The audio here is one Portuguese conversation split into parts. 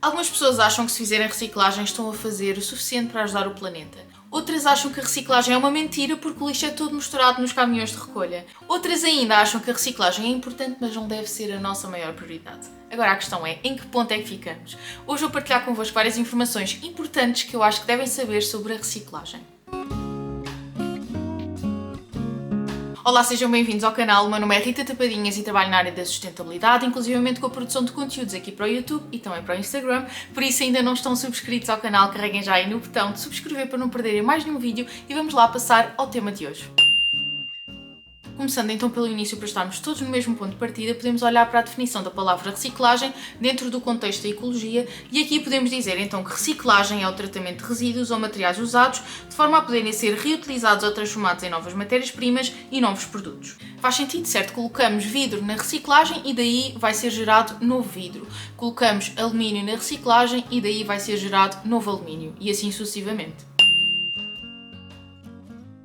Algumas pessoas acham que se fizerem reciclagem estão a fazer o suficiente para ajudar o planeta. Outras acham que a reciclagem é uma mentira porque o lixo é todo misturado nos caminhões de recolha. Outras ainda acham que a reciclagem é importante, mas não deve ser a nossa maior prioridade. Agora a questão é, em que ponto é que ficamos? Hoje vou partilhar convosco várias informações importantes que eu acho que devem saber sobre a reciclagem. Olá, sejam bem-vindos ao canal. O meu nome é Rita Tapadinhas e trabalho na área da sustentabilidade, inclusivamente com a produção de conteúdos aqui para o YouTube e também para o Instagram. Por isso, ainda não estão subscritos ao canal, carreguem já aí no botão de subscrever para não perderem mais nenhum vídeo e vamos lá passar ao tema de hoje. Começando então pelo início, para estarmos todos no mesmo ponto de partida, podemos olhar para a definição da palavra reciclagem dentro do contexto da ecologia e aqui podemos dizer então que reciclagem é o tratamento de resíduos ou materiais usados de forma a poderem ser reutilizados ou transformados em novas matérias-primas e novos produtos. Faz sentido, certo? Colocamos vidro na reciclagem e daí vai ser gerado novo vidro. Colocamos alumínio na reciclagem e daí vai ser gerado novo alumínio e assim sucessivamente.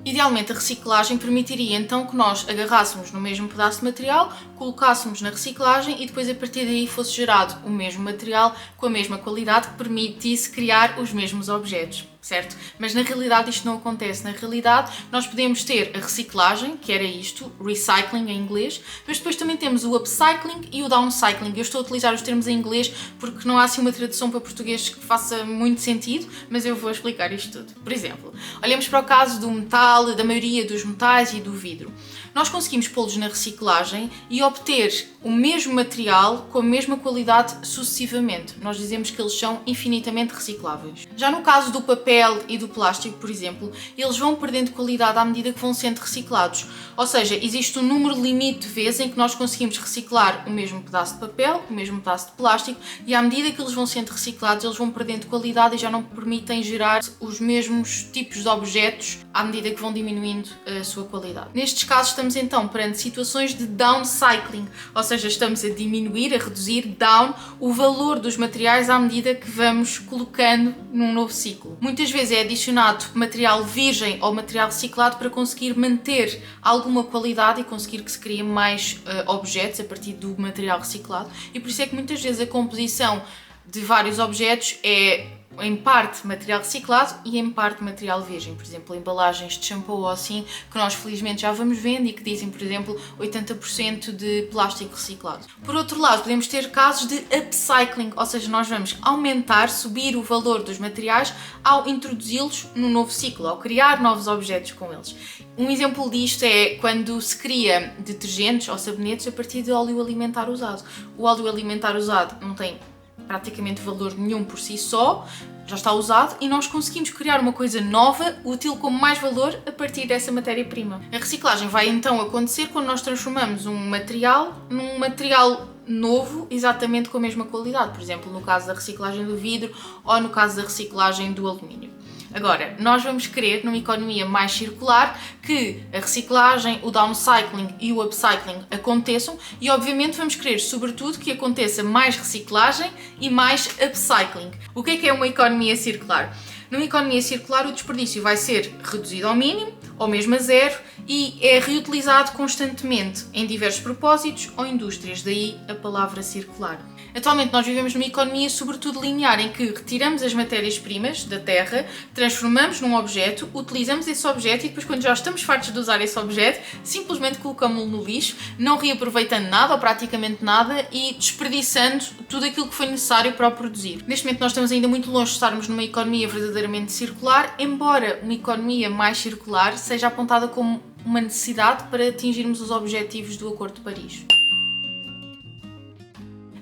Idealmente, a reciclagem permitiria então que nós agarrássemos no mesmo pedaço de material, colocássemos na reciclagem e depois a partir daí fosse gerado o mesmo material com a mesma qualidade que permitisse criar os mesmos objetos, certo? Mas na realidade isto não acontece. Na realidade nós podemos ter a reciclagem, que era isto, recycling em inglês, mas depois também temos o upcycling e o downcycling. Eu estou a utilizar os termos em inglês porque não há assim uma tradução para português que faça muito sentido, mas eu vou explicar isto tudo. Por exemplo, olhemos para o caso do metal, da maioria dos metais e do vidro. Nós conseguimos pô-los na reciclagem e obter o mesmo material com a mesma qualidade sucessivamente. Nós dizemos que eles são infinitamente recicláveis. Já no caso do papel e do plástico, por exemplo, eles vão perdendo qualidade à medida que vão sendo reciclados. Ou seja, existe um número limite de vezes em que nós conseguimos reciclar o mesmo pedaço de papel, o mesmo pedaço de plástico e à medida que eles vão sendo reciclados, eles vão perdendo qualidade e já não permitem gerar os mesmos tipos de objetos à medida que vão diminuindo a sua qualidade. Nestes casos estamos então perante situações de downcycling, ou seja, estamos a diminuir, a reduzir down o valor dos materiais à medida que vamos colocando num novo ciclo. Muitas vezes é adicionado material virgem ou material reciclado para conseguir manter alguma qualidade e conseguir que se criem mais objetos a partir do material reciclado e por isso é que muitas vezes a composição de vários objetos é em parte material reciclado e em parte material virgem, por exemplo, embalagens de shampoo ou assim, que nós felizmente já vamos vendo e que dizem, por exemplo, 80% de plástico reciclado. Por outro lado, podemos ter casos de upcycling, ou seja, nós vamos aumentar, subir o valor dos materiais ao introduzi-los num novo ciclo, ao criar novos objetos com eles. Um exemplo disto é quando se cria detergentes ou sabonetes a partir de óleo alimentar usado. O óleo alimentar usado não tem praticamente valor nenhum por si só, já está usado e nós conseguimos criar uma coisa nova, útil com mais valor a partir dessa matéria-prima. A reciclagem vai então acontecer quando nós transformamos um material num material novo, exatamente com a mesma qualidade, por exemplo, no caso da reciclagem do vidro ou no caso da reciclagem do alumínio. Agora, nós vamos querer, numa economia mais circular, que a reciclagem, o downcycling e o upcycling aconteçam e, obviamente, vamos querer, sobretudo, que aconteça mais reciclagem e mais upcycling. O que é uma economia circular? Numa economia circular, o desperdício vai ser reduzido ao mínimo, ou mesmo a zero, e é reutilizado constantemente em diversos propósitos ou indústrias, daí a palavra circular. Atualmente nós vivemos numa economia sobretudo linear, em que retiramos as matérias-primas da terra, transformamos num objeto, utilizamos esse objeto e depois quando já estamos fartos de usar esse objeto, simplesmente colocamos-lo no lixo, não reaproveitando nada ou praticamente nada e desperdiçando tudo aquilo que foi necessário para o produzir. Neste momento nós estamos ainda muito longe de estarmos numa economia verdadeiramente circular, embora uma economia mais circular seja apontada como uma necessidade para atingirmos os objetivos do Acordo de Paris.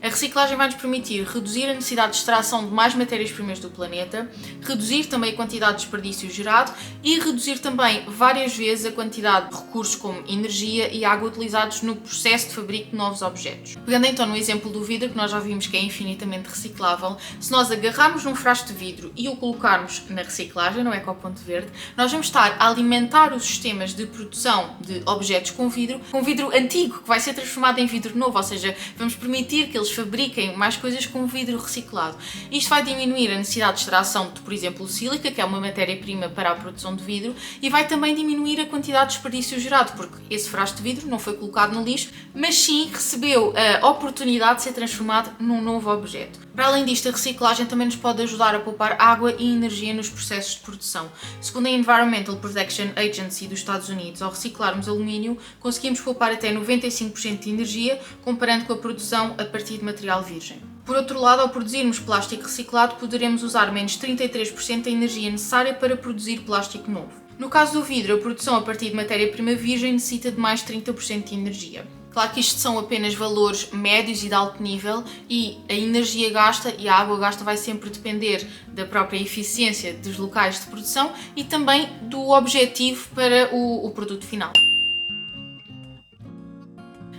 A reciclagem vai nos permitir reduzir a necessidade de extração de mais matérias-primas do planeta, reduzir também a quantidade de desperdício gerado e reduzir também várias vezes a quantidade de recursos como energia e água utilizados no processo de fabrico de novos objetos. Pegando então no exemplo do vidro, que nós já vimos que é infinitamente reciclável, se nós agarrarmos num frasco de vidro e o colocarmos na reciclagem, no Ecoponto Verde, nós vamos estar a alimentar os sistemas de produção de objetos com vidro antigo, que vai ser transformado em vidro novo, ou seja, vamos permitir que eles fabriquem mais coisas com vidro reciclado. Isto vai diminuir a necessidade de extração de, por exemplo, sílica, que é uma matéria-prima para a produção de vidro, e vai também diminuir a quantidade de desperdício gerado, porque esse frasco de vidro não foi colocado no lixo, mas sim recebeu a oportunidade de ser transformado num novo objeto. Para além disto, a reciclagem também nos pode ajudar a poupar água e energia nos processos de produção. Segundo a Environmental Protection Agency dos Estados Unidos, ao reciclarmos alumínio, conseguimos poupar até 95% de energia, comparando com a produção a partir de material virgem. Por outro lado, ao produzirmos plástico reciclado, poderemos usar menos 33% da energia necessária para produzir plástico novo. No caso do vidro, a produção a partir de matéria-prima virgem necessita de mais 30% de energia. Claro que isto são apenas valores médios e de alto nível e a energia gasta e a água gasta vai sempre depender da própria eficiência dos locais de produção e também do objetivo para o produto final.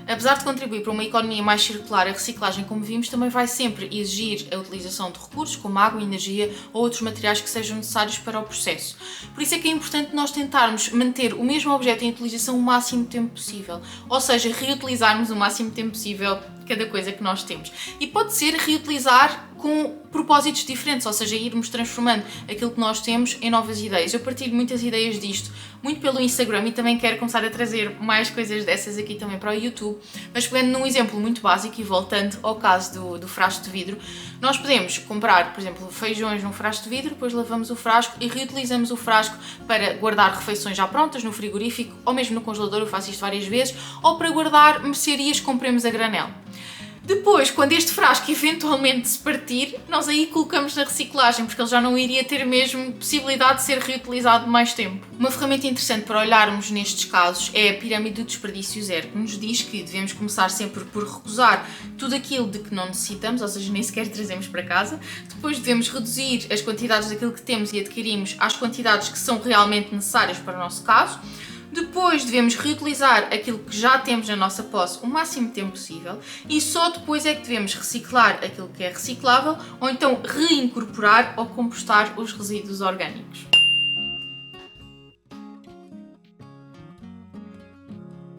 Apesar de contribuir para uma economia mais circular, a reciclagem, como vimos, também vai sempre exigir a utilização de recursos como água, energia ou outros materiais que sejam necessários para o processo. Por isso é que é importante nós tentarmos manter o mesmo objeto em utilização o máximo tempo possível, ou seja, reutilizarmos o máximo tempo possível cada coisa que nós temos. E pode ser reutilizar com propósitos diferentes, ou seja, irmos transformando aquilo que nós temos em novas ideias. Eu partilho muitas ideias disto, muito pelo Instagram, e também quero começar a trazer mais coisas dessas aqui também para o YouTube, mas pegando num exemplo muito básico e voltando ao caso do frasco de vidro, nós podemos comprar, por exemplo, feijões num frasco de vidro, depois lavamos o frasco e reutilizamos o frasco para guardar refeições já prontas no frigorífico, ou mesmo no congelador, eu faço isto várias vezes, ou para guardar mercearias que compremos a granel. Depois, quando este frasco eventualmente se partir, nós aí colocamos na reciclagem, porque ele já não iria ter mesmo possibilidade de ser reutilizado mais tempo. Uma ferramenta interessante para olharmos nestes casos é a pirâmide do desperdício zero, que nos diz que devemos começar sempre por recusar tudo aquilo de que não necessitamos, ou seja, nem sequer trazemos para casa. Depois devemos reduzir as quantidades daquilo que temos e adquirimos às quantidades que são realmente necessárias para o nosso caso. Depois devemos reutilizar aquilo que já temos na nossa posse o máximo tempo possível e só depois é que devemos reciclar aquilo que é reciclável ou então reincorporar ou compostar os resíduos orgânicos.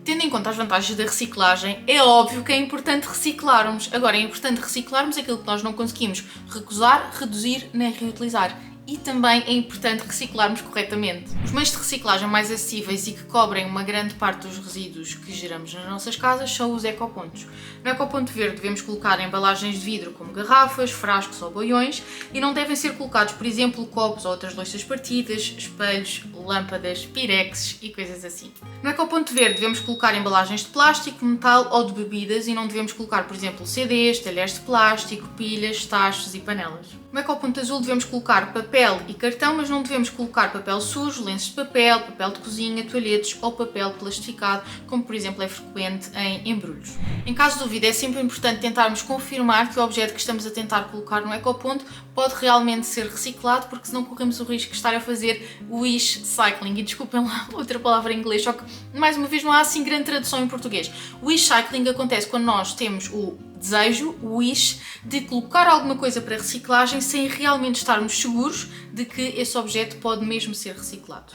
Tendo em conta as vantagens da reciclagem, é óbvio que é importante reciclarmos. Agora, é importante reciclarmos aquilo que nós não conseguimos recusar, reduzir nem reutilizar. E também é importante reciclarmos corretamente. Os meios de reciclagem mais acessíveis e que cobrem uma grande parte dos resíduos que geramos nas nossas casas são os ecopontos. No ecoponto verde devemos colocar embalagens de vidro como garrafas, frascos ou boiões e não devem ser colocados, por exemplo, copos ou outras louças partidas, espelhos, lâmpadas, pirexes e coisas assim. No ecoponto verde devemos colocar embalagens de plástico, metal ou de bebidas e não devemos colocar, por exemplo, CDs, talheres de plástico, pilhas, tachos e panelas. No ecoponto azul devemos colocar papel e cartão, mas não devemos colocar papel sujo, lenços de papel, papel de cozinha, toalhetes ou papel plastificado, como por exemplo é frequente em embrulhos. Em caso de dúvida, é sempre importante tentarmos confirmar que o objeto que estamos a tentar colocar no ecoponto pode realmente ser reciclado, porque senão corremos o risco de estar a fazer wish cycling. E desculpem lá outra palavra em inglês, só que mais uma vez não há assim grande tradução em português. Wish cycling acontece quando nós temos o desejo, o wish, de colocar alguma coisa para reciclagem sem realmente estarmos seguros de que esse objeto pode mesmo ser reciclado.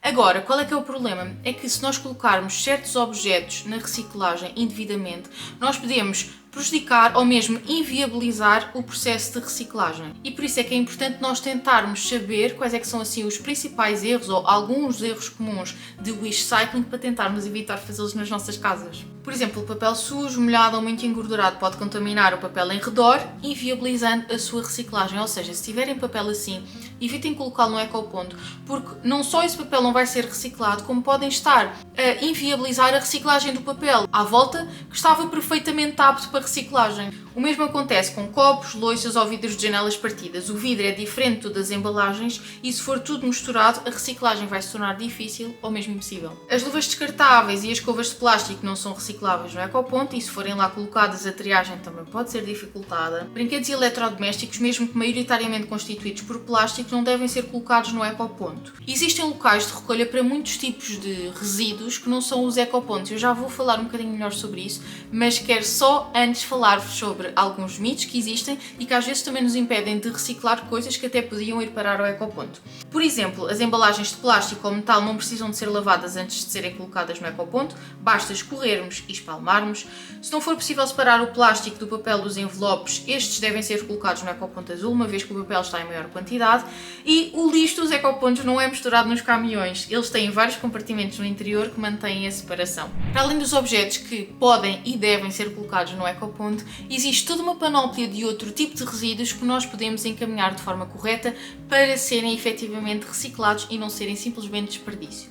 Agora, qual é que é o problema? É que se nós colocarmos certos objetos na reciclagem indevidamente, nós podemos prejudicar ou mesmo inviabilizar o processo de reciclagem. E por isso é que é importante nós tentarmos saber quais é que são assim os principais erros ou alguns erros comuns de wish cycling para tentarmos evitar fazê-los nas nossas casas. Por exemplo, o papel sujo, molhado ou muito engordurado pode contaminar o papel em redor, inviabilizando a sua reciclagem. Ou seja, se tiverem papel assim, evitem colocá-lo no ecoponto, porque não só esse papel não vai ser reciclado, como podem estar a inviabilizar a reciclagem do papel à volta, que estava perfeitamente apto para reciclagem. O mesmo acontece com copos, louças ou vidros de janelas partidas. O vidro é diferente das embalagens e se for tudo misturado, a reciclagem vai se tornar difícil ou mesmo impossível. As luvas descartáveis e as escovas de plástico não são recicláveis no ecoponto e se forem lá colocadas, a triagem também pode ser dificultada. Brinquedos e eletrodomésticos, mesmo que maioritariamente constituídos por plástico, não devem ser colocados no ecoponto. Existem locais de recolha para muitos tipos de resíduos que não são os ecopontos. Eu já vou falar um bocadinho melhor sobre isso, mas quero só antes falar-vos sobre alguns mitos que existem e que às vezes também nos impedem de reciclar coisas que até podiam ir parar ao ecoponto. Por exemplo, as embalagens de plástico ou metal não precisam de ser lavadas antes de serem colocadas no ecoponto, basta escorrermos e espalmarmos. Se não for possível separar o plástico do papel dos envelopes, estes devem ser colocados no ecoponto azul, uma vez que o papel está em maior quantidade. E o lixo dos ecopontos não é misturado nos caminhões, eles têm vários compartimentos no interior que mantêm a separação. Para além dos objetos que podem e devem ser colocados no ecoponto, existem existe toda uma panóplia de outro tipo de resíduos que nós podemos encaminhar de forma correta para serem efetivamente reciclados e não serem simplesmente desperdício.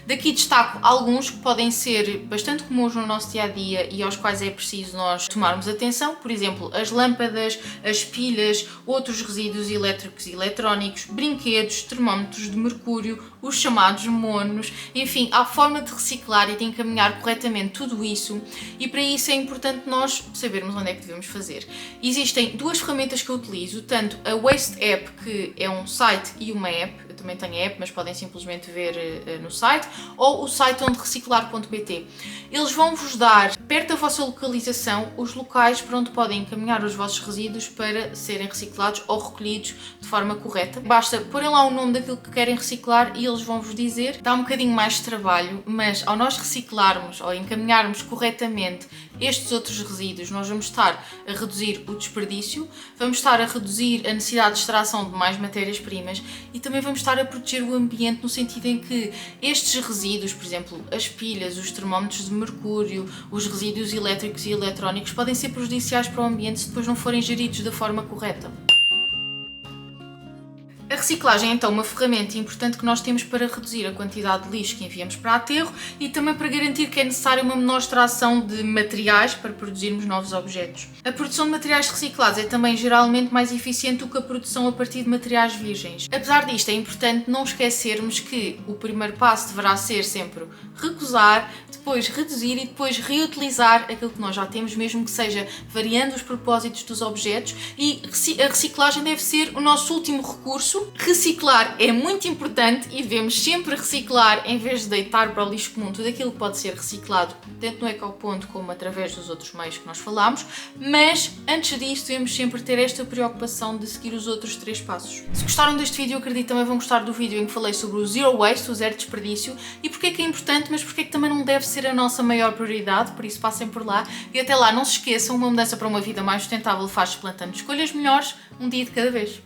Daqui destaco alguns que podem ser bastante comuns no nosso dia-a-dia e aos quais é preciso nós tomarmos atenção, por exemplo, as lâmpadas, as pilhas, outros resíduos elétricos e eletrónicos, brinquedos, termómetros de mercúrio, os chamados monos, enfim, há forma de reciclar e de encaminhar corretamente tudo isso, e para isso é importante nós sabermos onde é que devemos fazer. Existem duas ferramentas que eu utilizo, tanto a Waste App, que é um site e uma app, eu também tenho a app, mas podem simplesmente ver no site, ou o site ondereciclar.pt. Eles vão-vos dar, perto da vossa localização, os locais para onde podem encaminhar os vossos resíduos para serem reciclados ou recolhidos de forma correta. Basta porem lá o nome daquilo que querem reciclar e eles vão-vos dizer. Dá um bocadinho mais de trabalho, mas ao nós reciclarmos ou encaminharmos corretamente estes outros resíduos, nós vamos estar a reduzir o desperdício, vamos estar a reduzir a necessidade de extração de mais matérias-primas e também vamos estar a proteger o ambiente no sentido em que estes resíduos, por exemplo, as pilhas, os termómetros de mercúrio, os resíduos elétricos e eletrónicos podem ser prejudiciais para o ambiente se depois não forem geridos da forma correta. A reciclagem é então uma ferramenta importante que nós temos para reduzir a quantidade de lixo que enviamos para aterro e também para garantir que é necessária uma menor extração de materiais para produzirmos novos objetos. A produção de materiais reciclados é também geralmente mais eficiente do que a produção a partir de materiais virgens. Apesar disto, é importante não esquecermos que o primeiro passo deverá ser sempre recusar, depois reduzir e depois reutilizar aquilo que nós já temos, mesmo que seja variando os propósitos dos objetos, e a reciclagem deve ser o nosso último recurso. Reciclar é muito importante e devemos sempre reciclar em vez de deitar para o lixo comum tudo aquilo que pode ser reciclado, tanto no ecoponto como através dos outros meios que nós falámos, mas antes disso devemos sempre ter esta preocupação de seguir os outros 3 passos. Se gostaram deste vídeo, eu acredito que também vão gostar do vídeo em que falei sobre o Zero Waste, o zero desperdício, e porque é que é importante, mas porque é que também não deve ser a nossa maior prioridade, por isso passem por lá e até lá não se esqueçam, uma mudança para uma vida mais sustentável faz-se plantando escolhas melhores, um dia de cada vez.